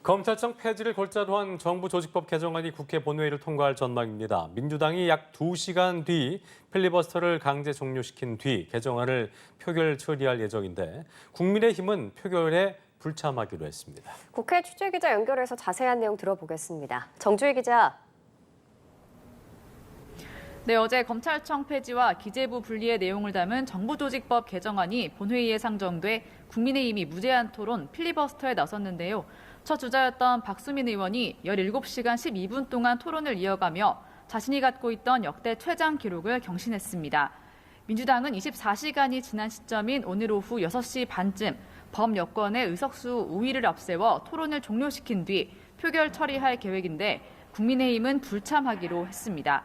검찰청 폐지를 골자로 한 정부 조직법 개정안이 국회 본회의를 통과할 전망입니다. 민주당이 약 2시간 뒤 필리버스터를 강제 종료시킨 뒤 개정안을 표결 처리할 예정인데 국민의힘은 표결에 불참하기로 했습니다. 국회 취재기자 연결해서 자세한 내용 들어보겠습니다. 정주희 기자. 네, 어제 검찰청 폐지와 기재부 분리의 내용을 담은 정부조직법 개정안이 본회의에 상정돼 국민의힘이 무제한 토론 필리버스터에 나섰는데요. 첫 주자였던 박수민 의원이 17시간 12분 동안 토론을 이어가며 자신이 갖고 있던 역대 최장 기록을 경신했습니다. 민주당은 24시간이 지난 시점인 오늘 오후 6시 반쯤 법 여권의 의석수 우위를 앞세워 토론을 종료시킨 뒤 표결 처리할 계획인데 국민의힘은 불참하기로 했습니다.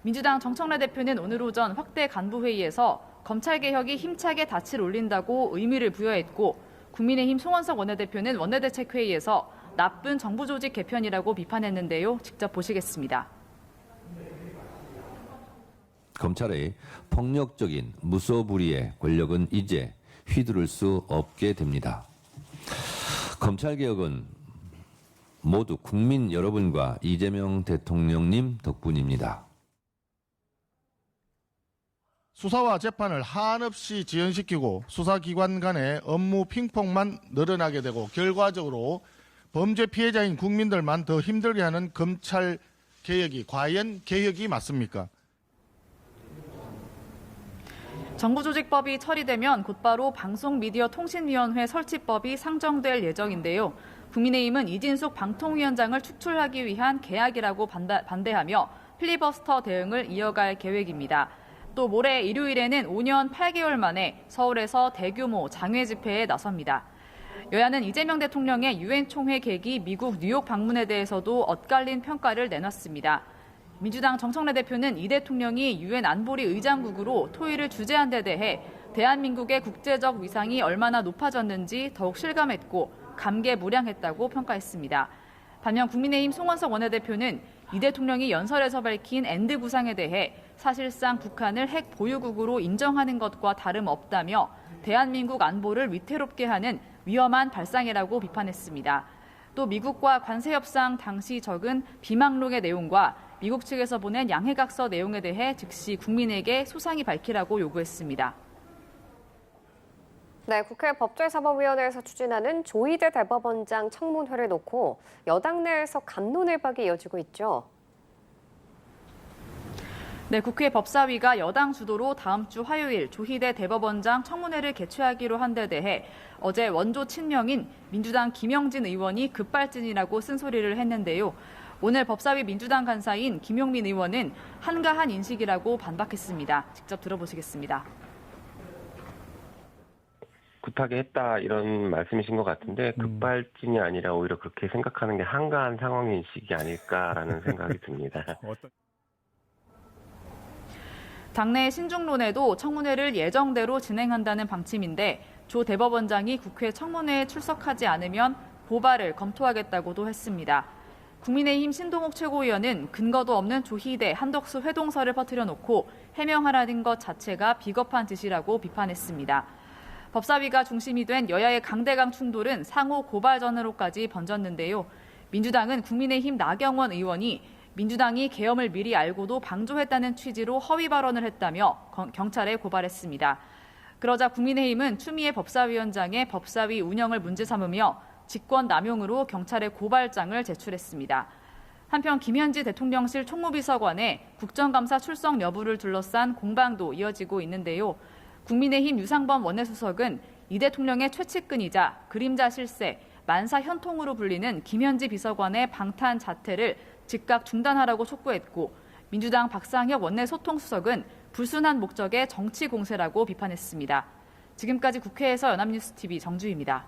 민주당 정청래 대표는 오늘 오전 확대 간부회의에서 검찰개혁이 힘차게 닻을 올린다고 의미를 부여했고 국민의힘 송원석 원내대표는 원내대책회의에서 나쁜 정부조직 개편이라고 비판했는데요. 직접 보시겠습니다. 검찰의 폭력적인 무소불위의 권력은 이제 휘두를 수 없게 됩니다. 검찰개혁은 모두 국민 여러분과 이재명 대통령님 덕분입니다. 수사와 재판을 한없이 지연시키고 수사기관 간의 업무 핑퐁만 늘어나게 되고 결과적으로 범죄 피해자인 국민들만 더 힘들게 하는 검찰 개혁이 과연 개혁이 맞습니까? 정부조직법이 처리되면 곧바로 방송미디어통신위원회 설치법이 상정될 예정인데요. 국민의힘은 이진숙 방통위원장을 축출하기 위한 계약이라고 반대하며 필리버스터 대응을 이어갈 계획입니다. 또 모레 일요일에는 5년 8개월 만에 서울에서 대규모 장외 집회에 나섭니다. 여야는 이재명 대통령의 유엔 총회 계기 미국 뉴욕 방문에 대해서도 엇갈린 평가를 내놨습니다. 민주당 정청래 대표는 이 대통령이 유엔 안보리 의장국으로 토의를 주재한 데 대해 대한민국의 국제적 위상이 얼마나 높아졌는지 더욱 실감했고 감개무량했다고 평가했습니다. 반면 국민의힘 송원석 원내대표는 이 대통령이 연설에서 밝힌 앤드 구상에 대해 사실상 북한을 핵 보유국으로 인정하는 것과 다름없다며 대한민국 안보를 위태롭게 하는 위험한 발상이라고 비판했습니다. 또 미국과 관세 협상 당시 적은 비망록의 내용과 미국 측에서 보낸 양해각서 내용에 대해 즉시 국민에게 소상히 밝히라고 요구했습니다. 네, 국회 법제사법위원회에서 추진하는 조희대 대법원장 청문회를 놓고 여당 내에서 갑론을박이 이어지고 있죠. 네, 국회 법사위가 여당 주도로 다음 주 화요일 조희대 대법원장 청문회를 개최하기로 한 데 대해 어제 원조 친명인 민주당 김영진 의원이 급발진이라고 쓴소리를 했는데요. 오늘 법사위 민주당 간사인 김용민 의원은 한가한 인식이라고 반박했습니다. 직접 들어보시겠습니다. 구타게 했다 이런 말씀이신 것 같은데 급발진이 아니라 오히려 그렇게 생각하는 게 한가한 상황인식이 아닐까라는 생각이 듭니다. 당내 신중론에도 청문회를 예정대로 진행한다는 방침인데 조 대법원장이 국회 청문회에 출석하지 않으면 고발을 검토하겠다고도 했습니다. 국민의힘 신동욱 최고위원은 근거도 없는 조희대, 한덕수 회동설을 퍼뜨려 놓고 해명하라는 것 자체가 비겁한 짓이라고 비판했습니다. 법사위가 중심이 된 여야의 강대강 충돌은 상호 고발전으로까지 번졌는데요. 민주당은 국민의힘 나경원 의원이 민주당이 계엄을 미리 알고도 방조했다는 취지로 허위 발언을 했다며 경찰에 고발했습니다. 그러자 국민의힘은 추미애 법사위원장의 법사위 운영을 문제 삼으며 직권 남용으로 경찰에 고발장을 제출했습니다. 한편 김현지 대통령실 총무비서관의 국정감사 출석 여부를 둘러싼 공방도 이어지고 있는데요. 국민의힘 유상범 원내수석은 이 대통령의 최측근이자 그림자 실세, 만사 현통으로 불리는 김현지 비서관의 방탄 자퇴를 즉각 중단하라고 촉구했고 민주당 박상혁 원내소통수석은 불순한 목적의 정치 공세라고 비판했습니다. 지금까지 국회에서 연합뉴스TV 정주희입니다.